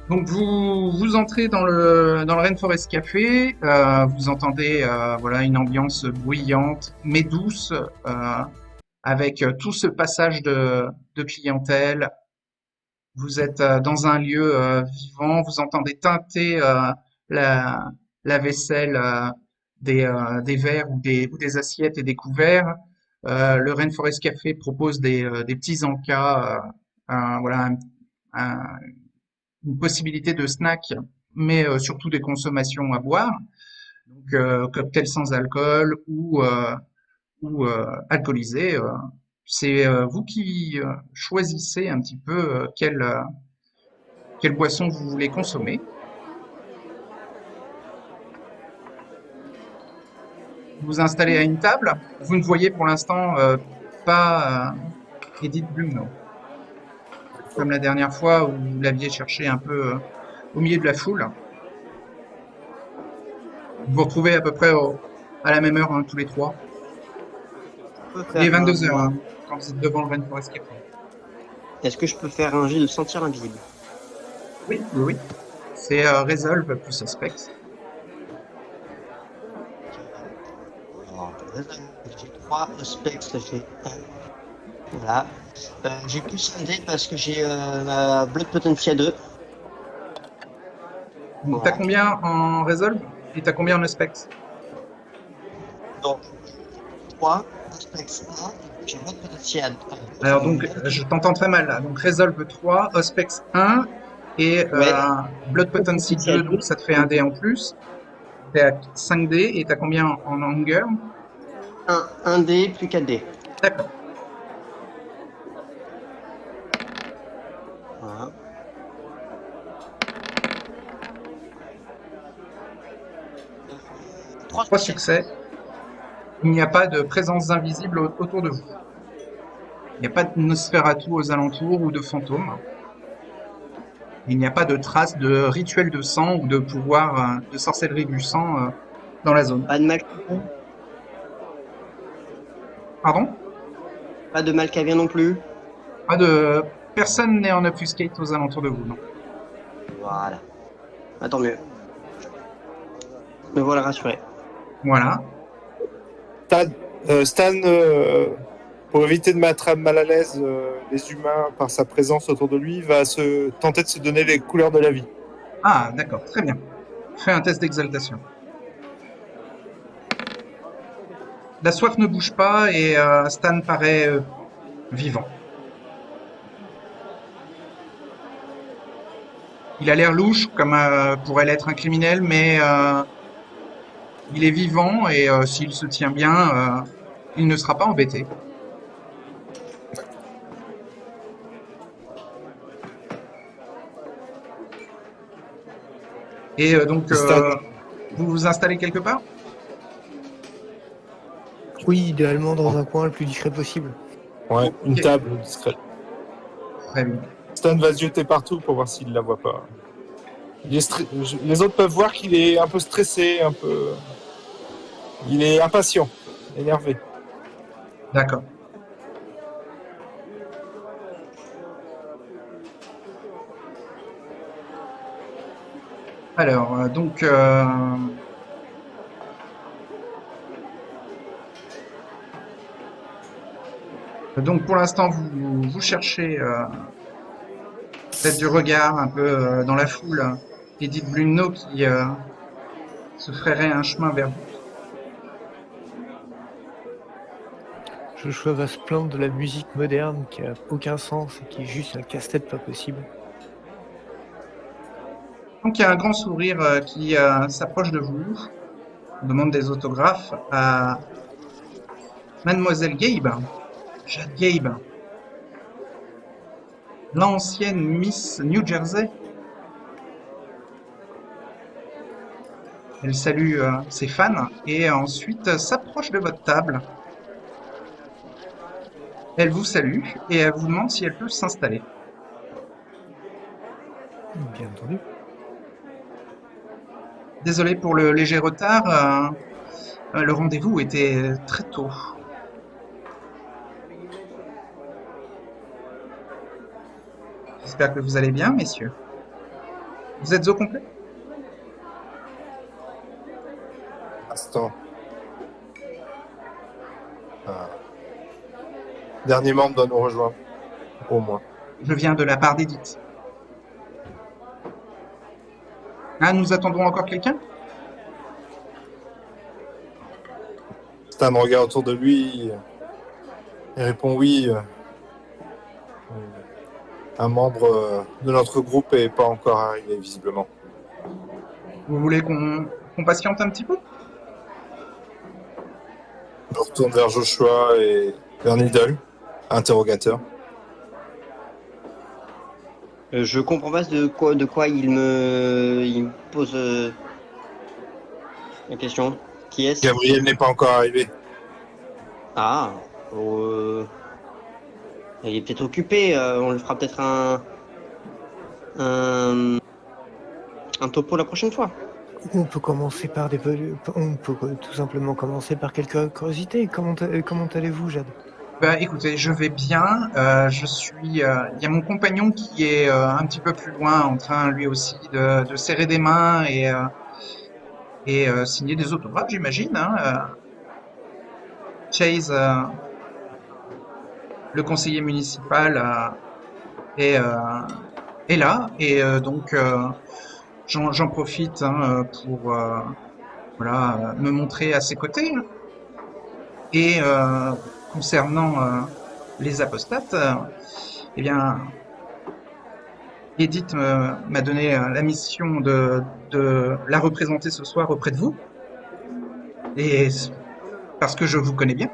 Donc vous entrez dans le Rainforest Café, vous entendez voilà une ambiance bruyante mais douce avec tout ce passage de clientèle. Vous êtes dans un lieu vivant, vous entendez teinter la, la vaisselle des verres ou des assiettes et des couverts. Le Rainforest Café propose des petits encas, voilà un- une possibilité de snack, mais surtout des consommations à boire, donc cocktails sans alcool ou alcoolisés. C'est vous qui choisissez un petit peu quelle boisson vous voulez consommer. Vous vous installez à une table. Vous ne voyez pour l'instant pas Edith Blumno. Comme la dernière fois où vous l'aviez cherché un peu au milieu de la foule. Vous vous retrouvez à peu près à la même heure, hein, tous les trois. Il est 22h hein, quand vous êtes devant le Rainforest Café. Est-ce que je peux faire un jet de sentir invisible? Oui, oui, oui. C'est Resolve plus Suspect. Alors, j'ai 3 specs, ça fait 1. Voilà. J'ai plus un dé parce que j'ai ma Blood Potency à 2. Donc, t'as combien en Resolve et t'as combien en Aspect? Donc, 3, Aspect 1, j'ai Blood Potency à 2. Alors donc, je t'entends très mal là. Donc Resolve 3, Auspex 1 et Ouais. Blood Potency 2, donc ça te fait un dé en plus. T'es à 5 dés et t'as combien en Hunger? 1 dé plus 4 dés. D'accord. Voilà. Trois succès. Il n'y a pas de présence invisible autour de vous. Il n'y a pas de Nosferatu aux alentours ou de fantômes. Il n'y a pas de traces de rituel de sang ou de pouvoir de sorcellerie du sang dans la zone. Pas de mal. Pardon? Pas de Malkavien non plus. Pas de... Personne n'est en obfuscate aux alentours de vous, non. Voilà. Ah, tant mieux. Me voilà rassuré. Voilà. Stan, pour éviter de mettre mal à l'aise les humains par sa présence autour de lui, va tenter de se donner les couleurs de la vie. Ah, d'accord, très bien. Fais un test d'exaltation. La soif ne bouge pas et Stan paraît vivant. Il a l'air louche, comme pourrait l'être un criminel, mais il est vivant et s'il se tient bien, il ne sera pas embêté. Et donc, vous vous installez quelque part? Oui, idéalement dans un coin le plus discret possible. Ouais, une Ok. table discrète. Très bien. Stan va se jeter partout pour voir s'il la voit pas. Les autres peuvent voir qu'il est un peu stressé, un peu. Il est impatient, énervé. D'accord. Alors, donc, Donc pour l'instant, vous cherchez peut-être du regard un peu dans la foule Edith Blumno qui se frayerait un chemin vers vous. Joshua va se plaindre de la musique moderne qui a aucun sens et qui est juste un casse-tête pas possible. Donc il y a un grand sourire qui s'approche de vous, demande des autographes à Mademoiselle Gabe, Jade Gabe, l'ancienne Miss New Jersey. Elle salue ses fans et ensuite s'approche de votre table. Elle vous salue et elle vous demande si elle peut s'installer. Bien entendu. Désolé pour le léger retard, le rendez-vous était très tôt. J'espère que vous allez bien, messieurs. Vous êtes au complet? Instant. Dernier membre doit nous rejoindre, au moins. Je viens de la part d'Edith. Ah, nous attendons encore quelqu'un? Stan regarde autour de lui et répond oui. Un membre de notre groupe n'est pas encore arrivé, visiblement. Vous voulez qu'on patiente un petit peu? Je me retourne vers Joshua et vers Needle, interrogateur. Je comprends pas de quoi il me pose la question. Qui est-ce? Gabriel n'est pas encore arrivé. Ah, il est peut-être occupé. On le fera peut-être un topo la prochaine fois. On peut commencer par on peut tout simplement commencer par quelques curiosités. Comment allez-vous, Jade? Bah, écoutez, je vais bien. Il y a mon compagnon qui est un petit peu plus loin, en train lui aussi de serrer des mains et signer des autographes, j'imagine. Hein. Chase, le conseiller municipal, est là et donc j'en profite pour voilà me montrer à ses côtés. Et concernant les apostates, eh bien, Edith m'a donné la mission de la représenter ce soir auprès de vous, et parce que je vous connais bien.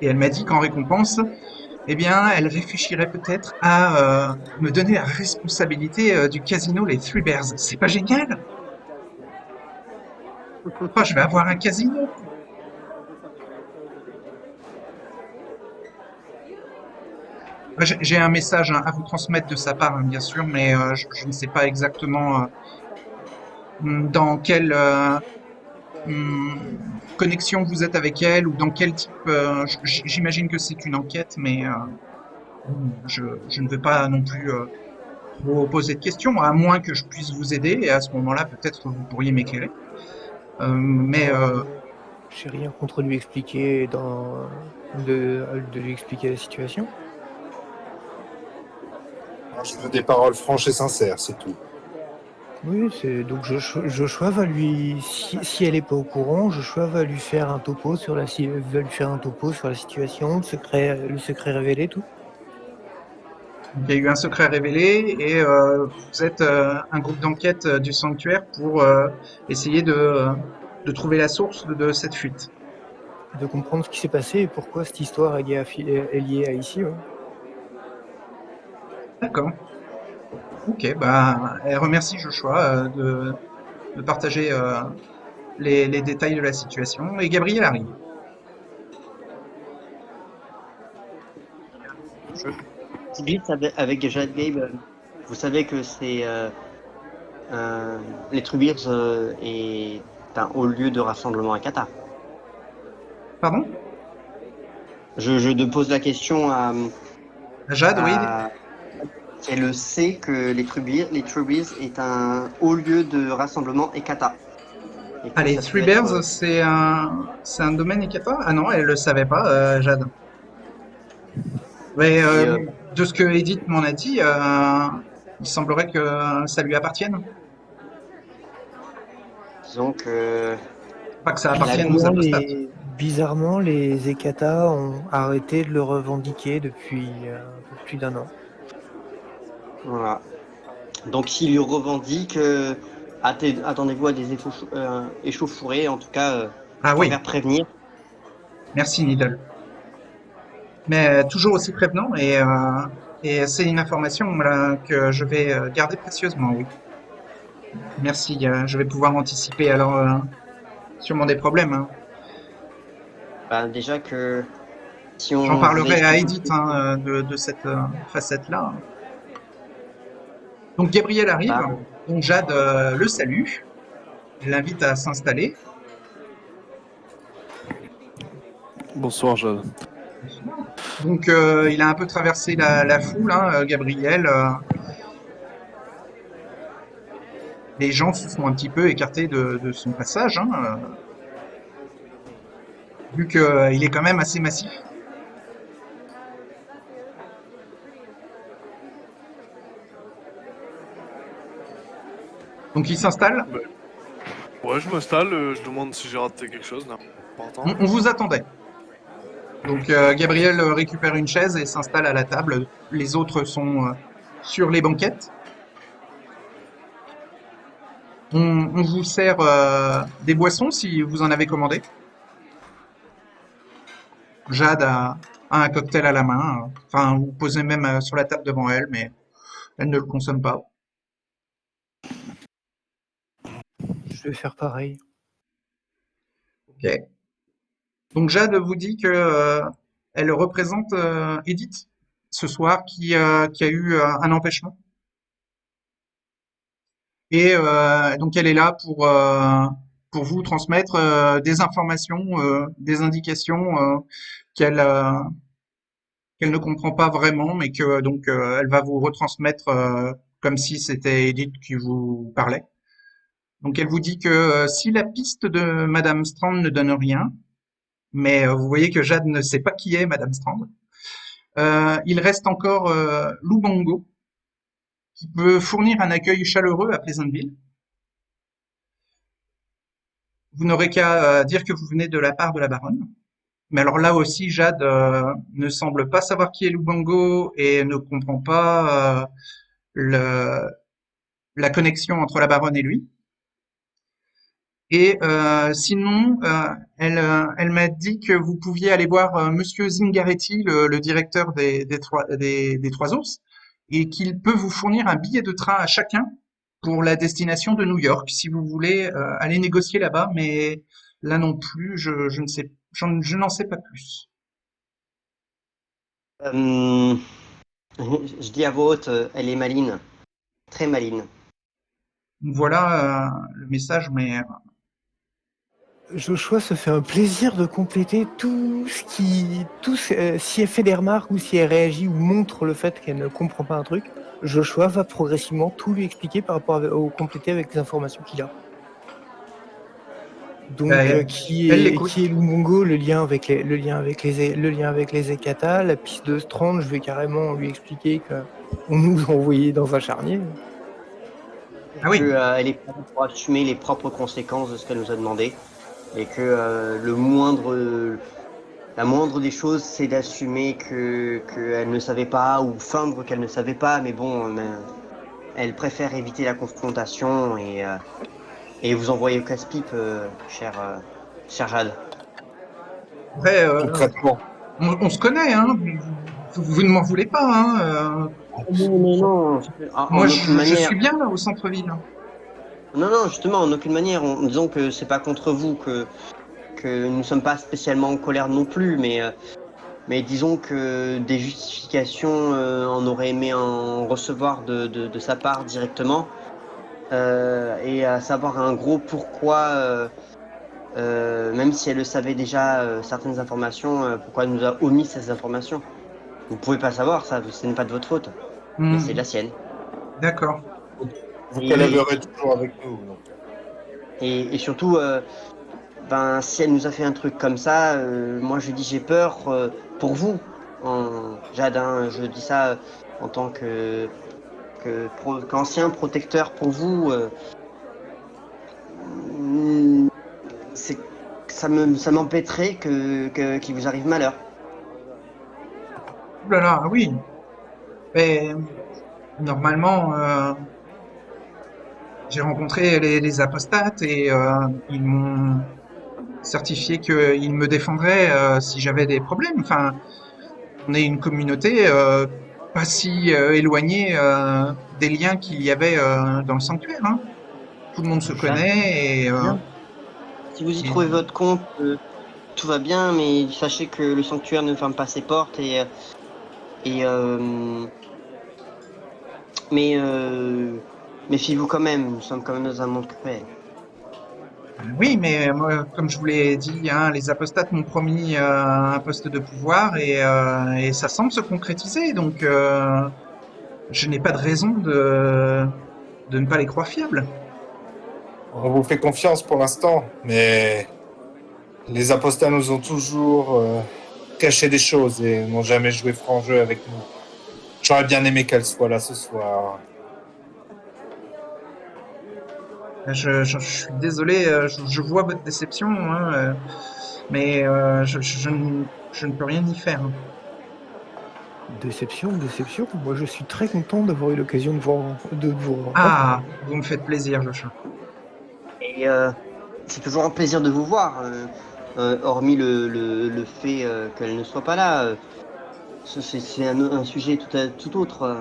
Et elle m'a dit qu'en récompense, eh bien, elle réfléchirait peut-être à me donner la responsabilité du casino Les Three Bears. C'est pas génial? Oh, je vais avoir un casino. J'ai un message à vous transmettre de sa part, bien sûr, mais je ne sais pas exactement dans quelle connexion vous êtes avec elle ou dans quel type. J'imagine que c'est une enquête, mais je ne veux pas non plus vous poser de questions, à moins que je puisse vous aider, et à ce moment-là, peut-être vous pourriez m'éclairer. J'ai rien contre lui expliquer de lui expliquer la situation. Je veux des paroles franches et sincères, c'est tout. Oui, donc Joshua va lui, si elle est pas au courant, Joshua va lui faire un topo sur la situation, le secret révélé, tout. Il y a eu un secret révélé et vous êtes un groupe d'enquête du sanctuaire pour essayer de trouver la source de cette fuite. De comprendre ce qui s'est passé et pourquoi cette histoire est liée à ici. Ouais. D'accord. Ok, bah, elle remercie Joshua de partager les détails de la situation. Et Gabriel arrive. Je glisse avec Jade Gabe. Vous savez que c'est les Trubeers est un haut lieu de rassemblement à Kata. Pardon? Je te pose la question à Jade, oui. Elle sait que les Trubeers est un haut lieu de rassemblement Ekata. Les Three Bears, c'est un domaine Ekata? Ah non, elle le savait pas, Jade. Mais de ce que Edith m'en a dit, il semblerait que ça lui appartienne. Disons que Pas que ça appartienne aux apostates. Bizarrement, les Ekata ont arrêté de le revendiquer depuis plus d'1 an. voilà. Donc s'il le revendique, attendez-vous à des échauffourées, en tout cas, Ah oui, faire prévenir. merci Needle. Mais toujours aussi prévenant et c'est une information que je vais garder précieusement, oui. Merci, je vais pouvoir anticiper alors sûrement des problèmes. Hein. Ben, déjà que si on J'en vous parlerai à explique- Edith de cette facette-là. Donc Gabriel arrive, Bah, donc Jade le salue, l'invite à s'installer. Bonsoir, Jade. Donc il a un peu traversé la foule, hein, Gabriel. Les gens se sont un petit peu écartés de son passage, hein, vu qu'il est quand même assez massif. Donc il s'installe. Ouais, je m'installe, je demande si j'ai raté quelque chose d'important. On vous attendait. Donc Gabriel récupère une chaise et s'installe à la table. Les autres sont sur les banquettes. On vous sert des boissons si vous en avez commandé. Jade a un cocktail à la main. Enfin, vous posez même sur la table devant elle, mais elle ne le consomme pas. Je vais faire pareil. Ok. Donc Jade vous dit que elle représente Edith ce soir qui a eu un empêchement. Et donc elle est là pour vous transmettre des informations, des indications qu'elle qu'elle ne comprend pas vraiment, mais que donc elle va vous retransmettre comme si c'était Edith qui vous parlait. Donc elle vous dit que si la piste de Madame Strand ne donne rien, mais vous voyez que Jade ne sait pas qui est Madame Strand, il reste encore Lubango qui peut fournir un accueil chaleureux à Pleasantville. Vous n'aurez qu'à dire que vous venez de la part de la baronne. Mais alors là aussi, Jade ne semble pas savoir qui est Lubango et ne comprend pas la connexion entre la baronne et lui. Et sinon, elle m'a dit que vous pouviez aller voir Monsieur Zingaretti, le directeur des Trois Ours, et qu'il peut vous fournir un billet de train à chacun pour la destination de New York, si vous voulez aller négocier là-bas. Mais là non plus, je ne sais, je n'en sais pas plus. je dis à voix haute, elle est maline, très maline. Voilà le message, mais Joshua se fait un plaisir de compléter tout ce qui... si elle fait des remarques ou si elle réagit ou montre le fait qu'elle ne comprend pas un truc, Joshua va progressivement tout lui expliquer par rapport au compléter avec les informations qu'il a. Donc qui est Lumongo, le lien avec les Ekata, la piste de Strand, je vais carrément lui expliquer qu'on nous a envoyé dans un charnier. Ah oui. Elle est prête pour assumer les propres conséquences de ce qu'elle nous a demandé. Et que la moindre des choses, c'est d'assumer qu'elle ne savait pas ou feindre qu'elle ne savait pas. Mais bon, elle préfère éviter la confrontation et vous envoyer au casse-pipe, cher Jade. Après, Concrètement. on se connaît, hein. Vous ne m'en voulez pas, hein. Non. Moi, je suis bien là au centre-ville. Non, justement, en aucune manière. Disons que c'est pas contre vous que nous ne sommes pas spécialement en colère non plus, mais disons que des justifications, on aurait aimé en recevoir de sa part directement, et à savoir un gros pourquoi, même si elle le savait déjà, certaines informations, pourquoi elle nous a omis ces informations. Vous pouvez pas savoir ça, ce n'est pas de votre faute, mais c'est de la sienne. D'accord. Vous collaborez toujours avec nous. Donc. Et surtout, si elle nous a fait un truc comme ça, moi je dis j'ai peur pour vous. Jade, hein, je dis ça en tant qu'ancien protecteur pour vous. Ça m'empêterait qu'il vous arrive malheur. Ouh là là, oui. Mais normalement, j'ai rencontré les apostates et ils m'ont certifié qu'ils me défendraient si j'avais des problèmes. Enfin, on est une communauté pas si éloignée des liens qu'il y avait dans le sanctuaire. Hein. Tout le monde se connaît et si vous y trouvez votre compte, tout va bien, mais sachez que le sanctuaire ne ferme pas ses portes mais méfiez-vous quand même, nous sommes quand même dans un monde cruel. Oui, mais moi, comme je vous l'ai dit, hein, les apostates m'ont promis un poste de pouvoir et ça semble se concrétiser, donc je n'ai pas de raison de ne pas les croire fiables. On vous fait confiance pour l'instant, mais les apostats nous ont toujours caché des choses et n'ont jamais joué franc jeu avec nous. J'aurais bien aimé qu'elle soit là ce soir. Je suis désolé, je vois votre déception, hein, mais je ne peux rien y faire. Déception. Moi, je suis très content d'avoir eu l'occasion de vous rencontrer. Ah, vous me faites plaisir, Joshua. Et c'est toujours un plaisir de vous voir, hormis le fait qu'elle ne soit pas là. C'est un sujet tout autre.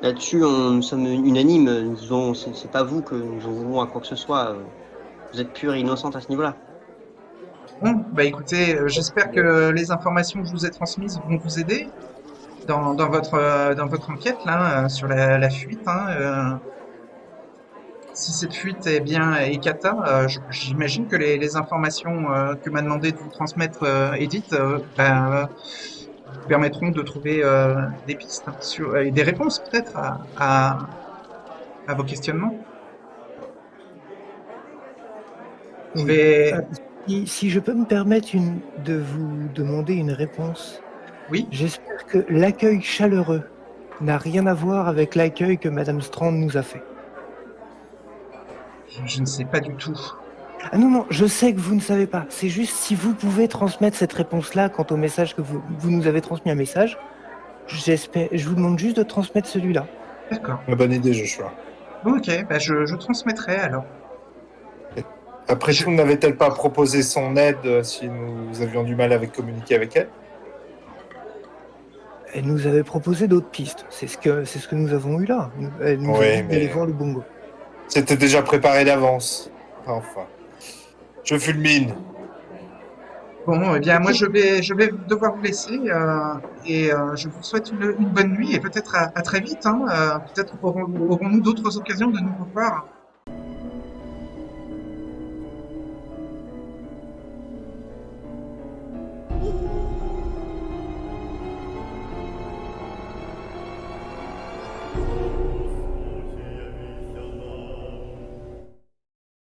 Là-dessus, nous sommes unanimes. C'est pas vous que nous en voulons à quoi que ce soit. Vous êtes pure et innocente à ce niveau-là. Bon, bah écoutez, j'espère que les informations que je vous ai transmises vont vous aider dans votre enquête là sur la fuite. Hein, si cette fuite est bien Ekata, j'imagine que les informations que m'a demandé de vous transmettre Edith permettront de trouver des pistes et des réponses peut-être à vos questionnements. Je vais... Si je peux me permettre de vous demander une réponse. Oui. J'espère que l'accueil chaleureux n'a rien à voir avec l'accueil que Madame Strand nous a fait. Je ne sais pas du tout. Ah non, je sais que vous ne savez pas. C'est juste si vous pouvez transmettre cette réponse-là quant au message que vous nous avez transmis un message. Je vous demande juste de transmettre celui-là. D'accord. Une bonne idée, Joshua. Ok, bah je transmettrai alors. Après tout, n'avait-elle pas proposé son aide si nous avions du mal à communiquer avec elle? Elle nous avait proposé d'autres pistes. C'est ce que nous avons eu là. Elle nous a dit d'aller voir le bongo. C'était déjà préparé d'avance. Enfin. Je fulmine. Bon, eh bien, moi, je vais devoir vous laisser et je vous souhaite une bonne nuit et peut-être à très vite. Hein, peut-être aurons-nous d'autres occasions de nous revoir.